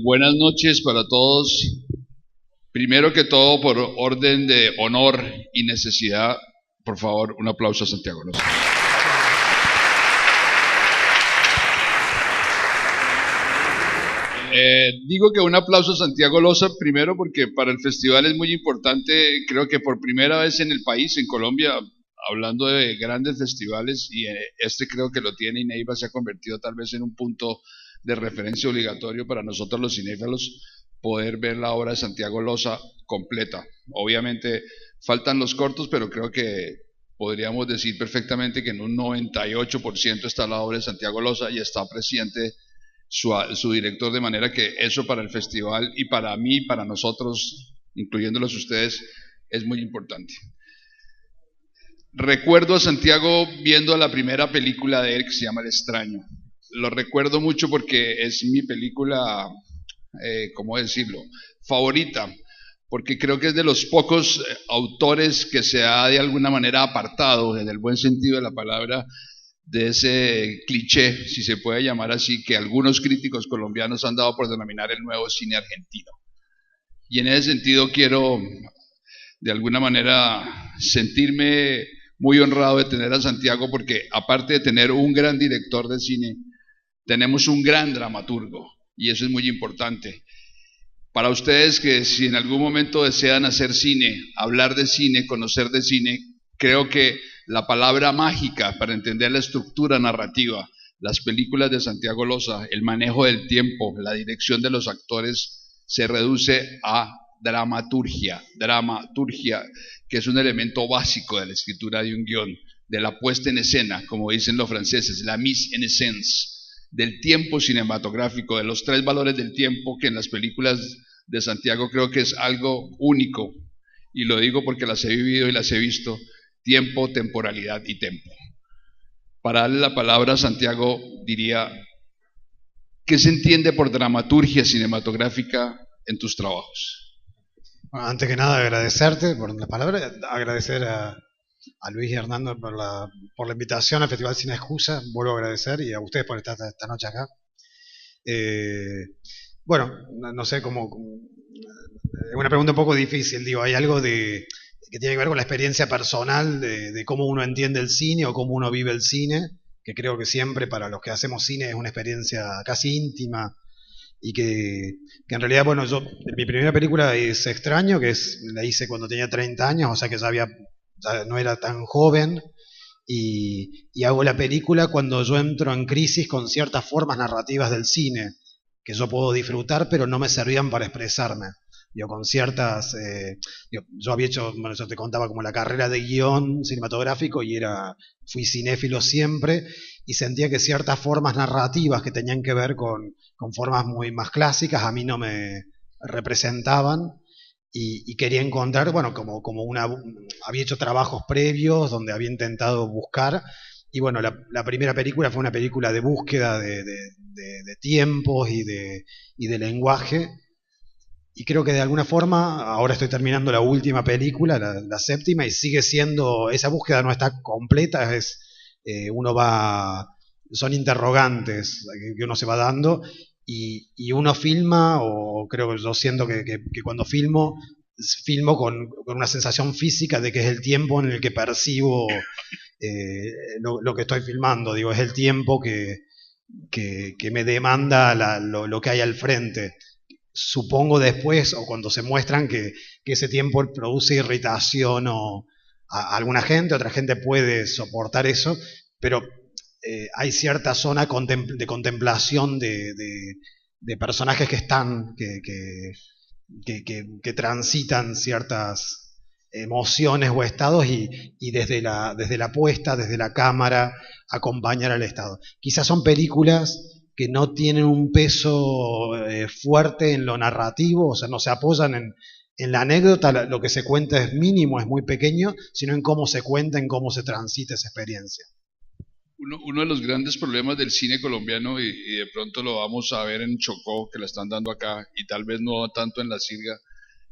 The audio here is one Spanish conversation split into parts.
Buenas noches para todos. Primero que todo, por orden de honor y necesidad, por favor, un aplauso a Santiago Loza. Digo que un aplauso a Santiago Loza, primero porque para el festival es muy importante, creo que por primera vez en el país, en Colombia, hablando de grandes festivales, y este creo que lo tiene, y Neiva se ha convertido tal vez en un punto de referencia obligatorio para nosotros los cinéfilos, poder ver la obra de Santiago Loza completa. Obviamente faltan los cortos, pero creo que podríamos decir perfectamente que en un 98% está la obra de Santiago Loza y está presente su director, de manera que eso para el festival y para mí, para nosotros, incluyéndolos ustedes, es muy importante. Recuerdo a Santiago viendo la primera película de él que se llama El extraño. Lo recuerdo mucho porque es mi película, ¿cómo decirlo?, favorita, porque creo que es de los pocos autores que se ha de alguna manera apartado, en el buen sentido de la palabra, de ese cliché, si se puede llamar así, que algunos críticos colombianos han dado por denominar el nuevo cine argentino. Y en ese sentido quiero, de alguna manera, sentirme muy honrado de tener a Santiago, porque aparte de tener un gran director de cine, tenemos un gran dramaturgo, y eso es muy importante. Para ustedes que si en algún momento desean hacer cine, hablar de cine, conocer de cine, creo que la palabra mágica para entender la estructura narrativa, las películas de Santiago Loza, el manejo del tiempo, la dirección de los actores, se reduce a dramaturgia, que es un elemento básico de la escritura de un guión, de la puesta en escena, como dicen los franceses, la mise en scène, del tiempo cinematográfico, de los tres valores del tiempo, que en las películas de Santiago creo que es algo único, y lo digo porque las he vivido y las he visto: tiempo, temporalidad y tempo. Para darle la palabra a Santiago, diría, ¿qué se entiende por dramaturgia cinematográfica en tus trabajos? Bueno, antes que nada agradecerte por las palabras, agradecer a Luis y Hernando por la invitación al Festival Sin Excusa, vuelvo a agradecer, y a ustedes por estar esta noche acá. Bueno, no sé cómo, es una pregunta un poco difícil, digo, hay algo que tiene que ver con la experiencia personal de cómo uno entiende el cine o cómo uno vive el cine, que creo que siempre para los que hacemos cine es una experiencia casi íntima, y que en realidad, bueno, mi primera película es Extraño, la hice cuando tenía 30 años, o sea que ya no era tan joven, y hago la película cuando yo entro en crisis con ciertas formas narrativas del cine, que yo puedo disfrutar, pero no me servían para expresarme. Con ciertas, yo había hecho, bueno, yo te contaba como la carrera de guión cinematográfico y fui cinéfilo siempre, y sentía que ciertas formas narrativas que tenían que ver con formas muy más clásicas a mí no me representaban, y quería encontrar, bueno, había hecho trabajos previos donde había intentado buscar, y bueno, la primera película fue una película de búsqueda de tiempos y de lenguaje. Y creo que de alguna forma, ahora estoy terminando la última película, la séptima, y sigue siendo, esa búsqueda no está completa, son interrogantes que uno se va dando, y uno filma, o creo que yo siento que cuando filmo con una sensación física de que es el tiempo en el que percibo lo que estoy filmando, digo, es el tiempo que me demanda lo que hay al frente. Supongo después, o cuando se muestran, que ese tiempo produce irritación a alguna gente, otra gente puede soportar eso, pero hay cierta zona de contemplación de personajes que están, que transitan ciertas emociones o estados, y desde la puesta, desde la cámara, acompañar al estado. Quizás son películas que no tienen un peso fuerte en lo narrativo, o sea, no se apoyan en la anécdota, lo que se cuenta es mínimo, es muy pequeño, sino en cómo se cuenta, en cómo se transita esa experiencia. Uno de los grandes problemas del cine colombiano, y de pronto lo vamos a ver en Chocó, que la están dando acá, y tal vez no tanto en La Sirga,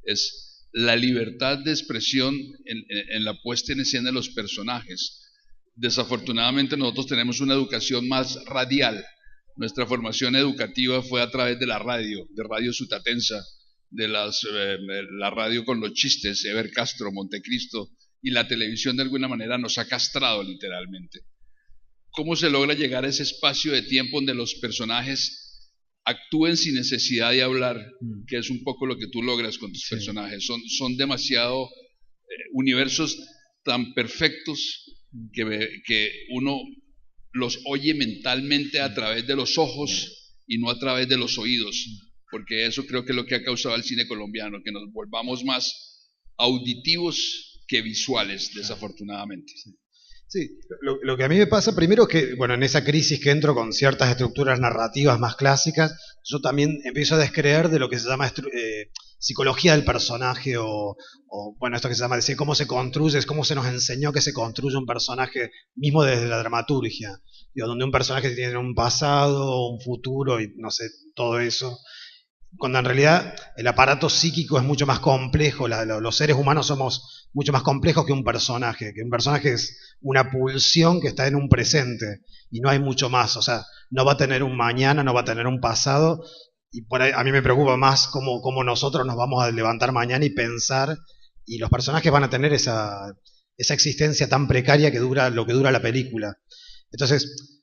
es la libertad de expresión en la puesta en escena de los personajes. Desafortunadamente nosotros tenemos una educación más radial, Nuestra formación educativa fue a través de la radio, de Radio Sutatensa, de la radio con los chistes, Ever Castro, Montecristo, y la televisión de alguna manera nos ha castrado literalmente. ¿Cómo se logra llegar a ese espacio de tiempo donde los personajes actúen sin necesidad de hablar, que es un poco lo que tú logras con tus personajes? Son demasiado universos tan perfectos que uno los oye mentalmente a través de los ojos y no a través de los oídos, porque eso creo que es lo que ha causado el cine colombiano, que nos volvamos más auditivos que visuales, desafortunadamente. Sí, lo que a mí me pasa primero es que, bueno, en esa crisis que entro con ciertas estructuras narrativas más clásicas, yo también empiezo a descreer de lo que se llama psicología del personaje bueno, esto que se llama decir cómo se construye, cómo se nos enseñó que se construye un personaje mismo desde la dramaturgia, digo, donde un personaje tiene un pasado, un futuro y no sé, todo eso, cuando en realidad el aparato psíquico es mucho más complejo, los seres humanos somos mucho más complejos que un personaje es una pulsión que está en un presente y no hay mucho más, o sea, no va a tener un mañana, no va a tener un pasado, y por ahí a mí me preocupa más cómo nosotros nos vamos a levantar mañana y pensar, y los personajes van a tener esa existencia tan precaria que dura lo que dura la película. Entonces,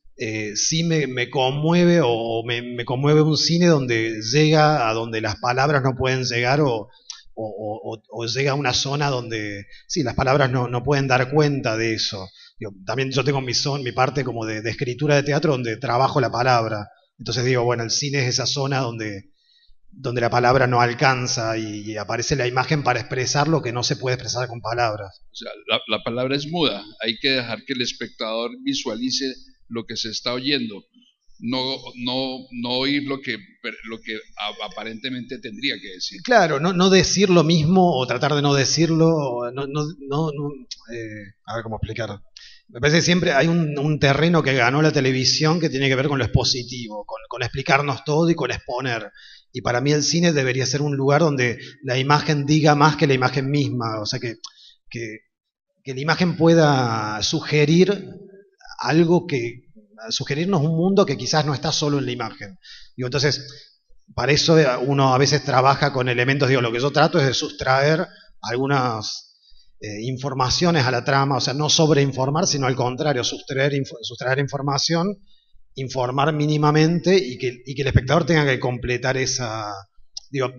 sí me conmueve me conmueve un cine donde llega a donde las palabras no pueden llegar o llega a una zona donde sí, las palabras no pueden dar cuenta de eso. Digo, también yo tengo mi parte como de escritura de teatro donde trabajo la palabra. Entonces digo, bueno, el cine es esa zona donde la palabra no alcanza y aparece la imagen para expresar lo que no se puede expresar con palabras. O sea, la palabra es muda, hay que dejar que el espectador visualice lo que se está oyendo, no oír lo que aparentemente tendría que decir. Claro, no decir lo mismo o tratar de no decirlo, a ver cómo explicar. Me parece que siempre hay un terreno que ganó la televisión que tiene que ver con lo expositivo, con explicarnos todo y con exponer. Y para mí el cine debería ser un lugar donde la imagen diga más que la imagen misma, o sea que la imagen pueda sugerir algo sugerirnos un mundo que quizás no está solo en la imagen. Digo, entonces, para eso uno a veces trabaja con elementos, digo, lo que yo trato es de sustraer algunas informaciones a la trama, o sea, no sobreinformar, sino al contrario, sustraer información, informar mínimamente y que el espectador tenga que completar digo,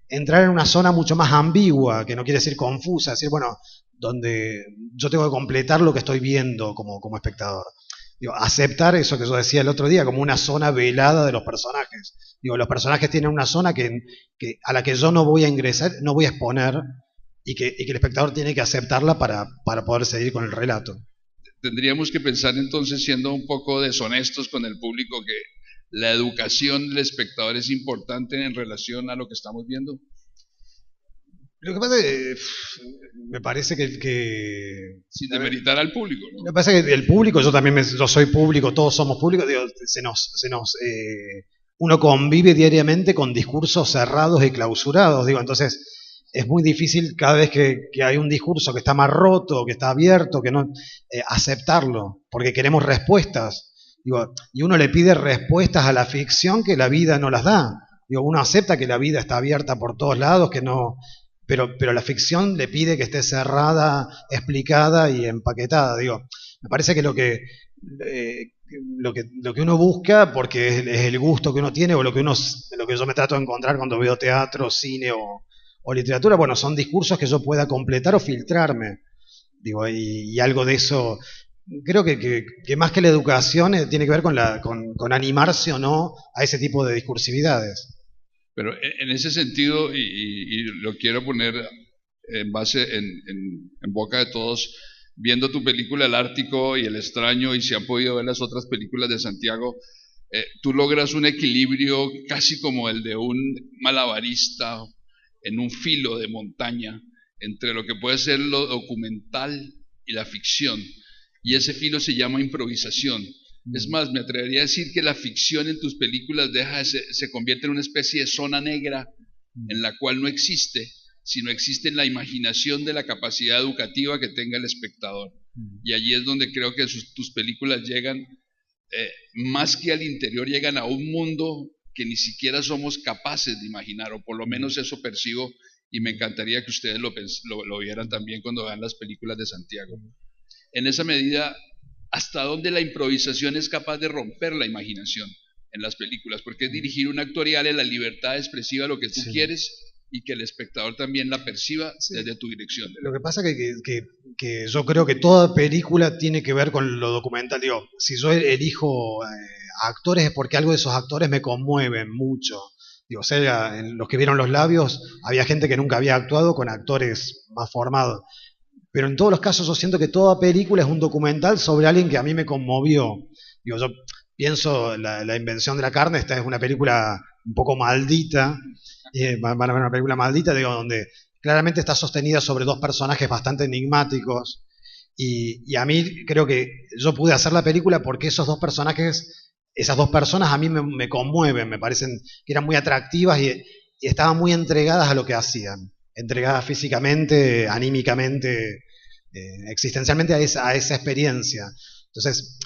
entrar en una zona mucho más ambigua, que no quiere decir confusa, decir, bueno, donde yo tengo que completar lo que estoy viendo como espectador. Digo, aceptar eso que yo decía el otro día, como una zona velada de los personajes. Digo, los personajes tienen una zona a la que yo no voy a ingresar, no voy a exponer, y que el espectador tiene que aceptarla para poder seguir con el relato. Tendríamos que pensar entonces, siendo un poco deshonestos con el público, que la educación del espectador es importante en relación a lo que estamos viendo. Lo que pasa es que me parece que sin demeritar al público, ¿no? Me pasa que el público, yo soy público, todos somos públicos, digo, uno convive diariamente con discursos cerrados y clausurados, digo, entonces es muy difícil cada vez que hay un discurso que está más roto, que está abierto, que no aceptarlo, porque queremos respuestas. Digo, y uno le pide respuestas a la ficción que la vida no las da. Digo, uno acepta que la vida está abierta por todos lados, que no, pero la ficción le pide que esté cerrada, explicada y empaquetada. Digo, me parece que lo que uno busca, porque es el gusto que uno tiene, o lo que yo me trato de encontrar cuando veo teatro, cine o literatura, bueno, son discursos que yo pueda completar o filtrarme. Digo, y algo de eso, creo que más que la educación tiene que ver con animarse o no a ese tipo de discursividades. Pero en ese sentido, y lo quiero poner en base, en boca de todos, viendo tu película El Ártico y El Extraño, y si han podido ver las otras películas de Santiago, tú logras un equilibrio casi como el de un malabarista en un filo de montaña entre lo que puede ser lo documental y la ficción, y ese filo se llama improvisación. Es más, me atrevería a decir que la ficción en tus películas se convierte en una especie de zona negra en la cual no existe, sino existe en la imaginación de la capacidad educativa que tenga el espectador. Y allí es donde creo que tus películas llegan más que al interior llegan a un mundo que ni siquiera somos capaces de imaginar, o por lo menos eso percibo, y me encantaría que ustedes lo vieran también cuando vean las películas de Santiago. En esa medida, ¿hasta dónde la improvisación es capaz de romper la imaginación en las películas? Porque es dirigir un actorial en la libertad expresiva, lo que tú quieres, y que el espectador también la perciba desde tu dirección. Lo que pasa que yo creo que toda película tiene que ver con lo documental. Digo, si yo elijo actores es porque algo de esos actores me conmueven mucho. Digo, o sea, en los que vieron Los Labios había gente que nunca había actuado con actores más formados. Pero en todos los casos yo siento que toda película es un documental sobre alguien que a mí me conmovió. Digo, yo pienso la invención de la carne, esta es una película un poco maldita, van a ver una película maldita, digo, donde claramente está sostenida sobre dos personajes bastante enigmáticos, y a mí creo que yo pude hacer la película porque esos dos personajes, esas dos personas a mí me conmueven, me parecen que eran muy atractivas y estaban muy entregadas a lo que hacían, entregadas físicamente, anímicamente, existencialmente a esa experiencia. Entonces,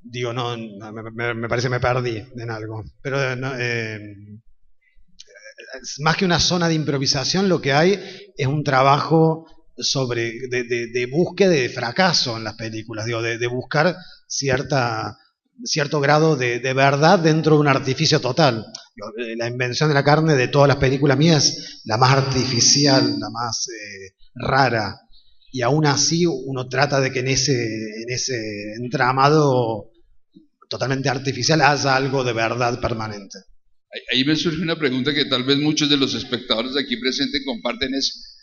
digo, no, me parece que me perdí en algo. Pero más que una zona de improvisación, lo que hay es un trabajo de búsqueda de fracaso en las películas, digo, de buscar cierto grado de verdad dentro de un artificio total. La invención de la carne de todas las películas mías es la más artificial, la más rara. Y aún así uno trata de que en ese entramado totalmente artificial haya algo de verdad permanente. Ahí me surge una pregunta que tal vez muchos de los espectadores aquí presentes comparten, es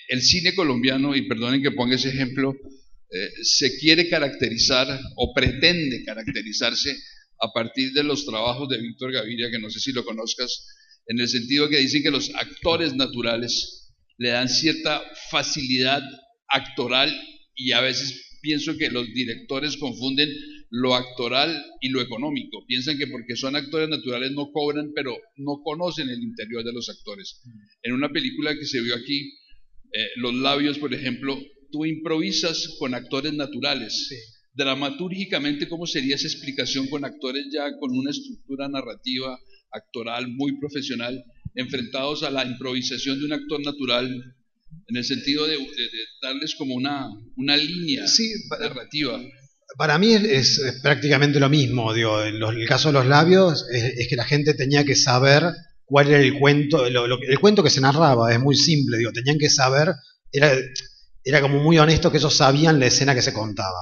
el cine colombiano, y perdonen que ponga ese ejemplo, se quiere caracterizar o pretende caracterizarse a partir de los trabajos de Víctor Gaviria, que no sé si lo conozcas, en el sentido que dicen que los actores naturales le dan cierta facilidad actoral, y a veces pienso que los directores confunden lo actoral y lo económico. Piensan que porque son actores naturales no cobran, pero no conocen el interior de los actores. En una película que se vio aquí, Los Labios, por ejemplo, tú improvisas con actores naturales. Sí. Dramatúrgicamente, ¿cómo sería esa explicación con actores ya con una estructura narrativa, actoral muy profesional, enfrentados a la improvisación de un actor natural, en el sentido de darles como una línea narrativa? Para mí es prácticamente lo mismo. Digo, en el caso de Los Labios es que la gente tenía que saber cuál era el cuento, el cuento que se narraba, es muy simple. Digo, tenían que saber, era como muy honesto que ellos sabían la escena que se contaba.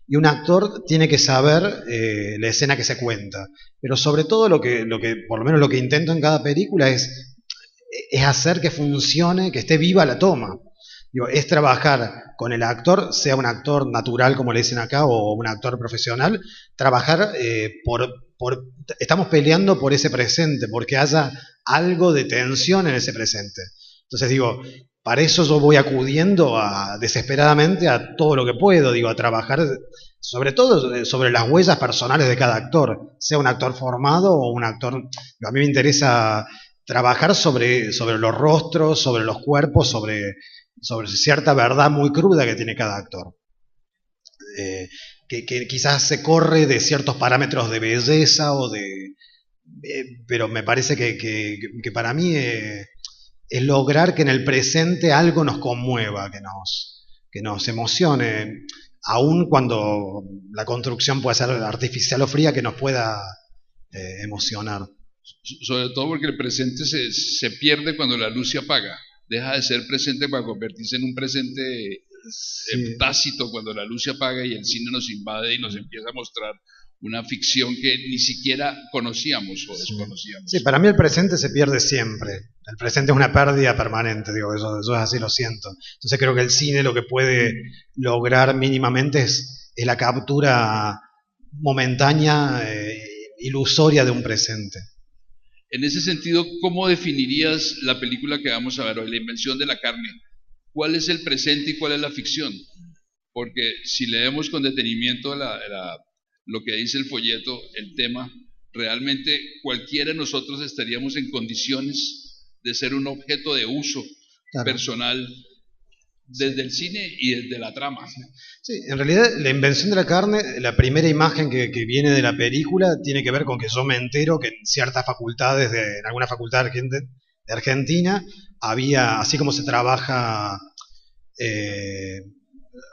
Y un actor tiene que saber la escena que se cuenta. Pero sobre todo lo que por lo menos lo que intento en cada película es hacer que funcione, que esté viva la toma. Digo, es trabajar con el actor, sea un actor natural como le dicen acá o un actor profesional, trabajar estamos peleando por ese presente, porque haya algo de tensión en ese presente. Entonces digo, para eso yo voy acudiendo desesperadamente a todo lo que puedo, digo, a trabajar sobre todo sobre las huellas personales de cada actor, sea un actor formado o un actor. A mí me interesa trabajar sobre los rostros, sobre los cuerpos, sobre cierta verdad muy cruda que tiene cada actor. Que quizás se corre de ciertos parámetros de belleza pero me parece que para mí es lograr que en el presente algo nos conmueva, que nos emocione, aun cuando la construcción puede ser artificial o fría, que nos pueda emocionar. Sobre todo porque el presente se pierde cuando la luz se apaga. Deja de ser presente para convertirse en un presente tácito cuando la luz se apaga y el cine nos invade y nos empieza a mostrar una ficción que ni siquiera conocíamos o desconocíamos. Sí, para mí el presente se pierde siempre. El presente es una pérdida permanente, digo, yo así lo siento. Entonces creo que el cine lo que puede lograr mínimamente es la captura momentánea, ilusoria de un presente. En ese sentido, ¿cómo definirías la película que vamos a ver hoy, La invención de la carne? ¿Cuál es el presente y cuál es la ficción? Porque si leemos con detenimiento lo que dice el folleto, el tema, realmente cualquiera de nosotros estaríamos en condiciones de ser un objeto de uso personal desde el cine y desde la trama. Sí, en realidad la invención de la carne, la primera imagen que viene de la película tiene que ver con que yo me entero que en ciertas facultades, en alguna facultad de Argentina, había, así como se trabaja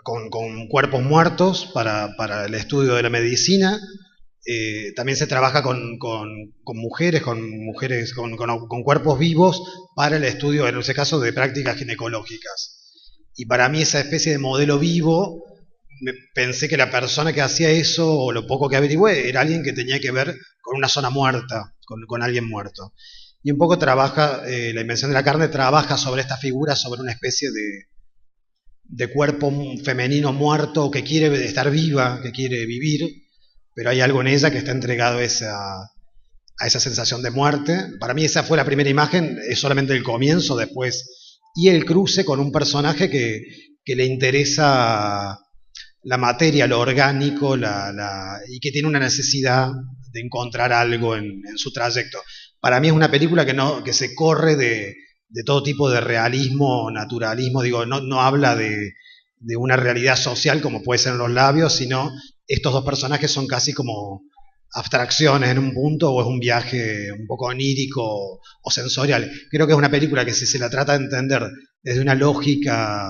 con cuerpos muertos para el estudio de la medicina, también se trabaja con mujeres, con cuerpos vivos para el estudio, en ese caso, de prácticas ginecológicas. Y para mí esa especie de modelo vivo, pensé que la persona que hacía eso, o lo poco que averigüé, era alguien que tenía que ver con una zona muerta, con alguien muerto. Y un poco trabaja, la invención de la carne trabaja sobre esta figura, sobre una especie de cuerpo femenino muerto que quiere estar viva, que quiere vivir, pero hay algo en ella que está entregado a esa sensación de muerte. Para mí esa fue la primera imagen, es solamente el comienzo, después, y el cruce con un personaje que le interesa la materia, lo orgánico, y que tiene una necesidad de encontrar algo en su trayecto. Para mí es una película que se corre de todo tipo de realismo, naturalismo, digo, no habla de una realidad social como puede ser en Los Labios, sino estos dos personajes son casi como abstracciones en un punto, o es un viaje un poco onírico o sensorial. Creo que es una película que si se la trata de entender desde una lógica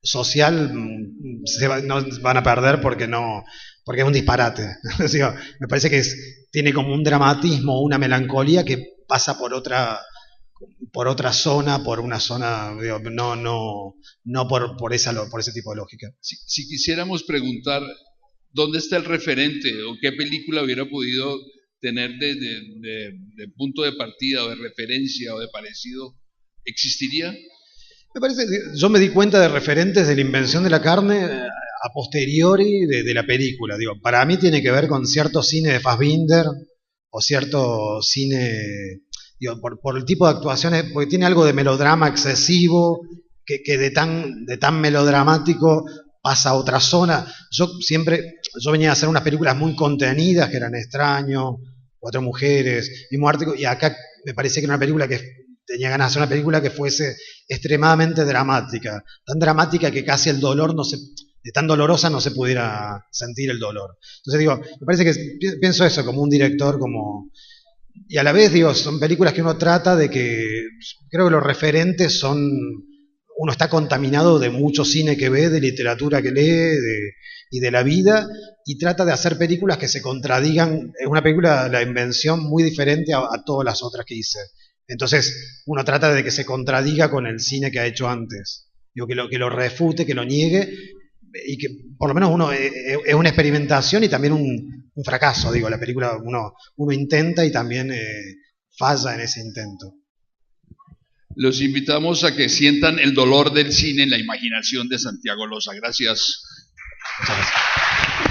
social, no van a perder porque es un disparate. Me parece que tiene como un dramatismo, una melancolía que pasa por otra zona, por una zona, digo, no por ese tipo de lógica. Si quisiéramos preguntar ¿dónde está el referente o qué película hubiera podido tener de punto de partida o de referencia o de parecido? ¿Existiría? Me parece, yo me di cuenta de referentes de la invención de la carne a posteriori de la película. Digo, para mí tiene que ver con cierto cine de Fassbinder o cierto cine, digo, por el tipo de actuaciones, porque tiene algo de melodrama excesivo que de tan melodramático pasa a otra zona. Yo venía a hacer unas películas muy contenidas que eran Extraño, Cuatro Mujeres, Mismo Ártico, y acá me parecía que era una película que tenía ganas de hacer una película que fuese extremadamente dramática, tan dramática que casi el dolor de tan dolorosa no se pudiera sentir el dolor. Entonces digo, me parece que pienso eso como un director, y a la vez digo, son películas que uno trata de que, creo que los referentes son, uno está contaminado de mucho cine que ve, de literatura que lee, y de la vida, y trata de hacer películas que se contradigan. Es una película, la invención, muy diferente a todas las otras que hice. Entonces, uno trata de que se contradiga con el cine que ha hecho antes. Digo, que lo refute, que lo niegue, y que por lo menos es una experimentación y también un fracaso. Digo, la película uno intenta y también falla en ese intento. Los invitamos a que sientan el dolor del cine en la imaginación de Santiago Loza. Gracias. Muchas gracias.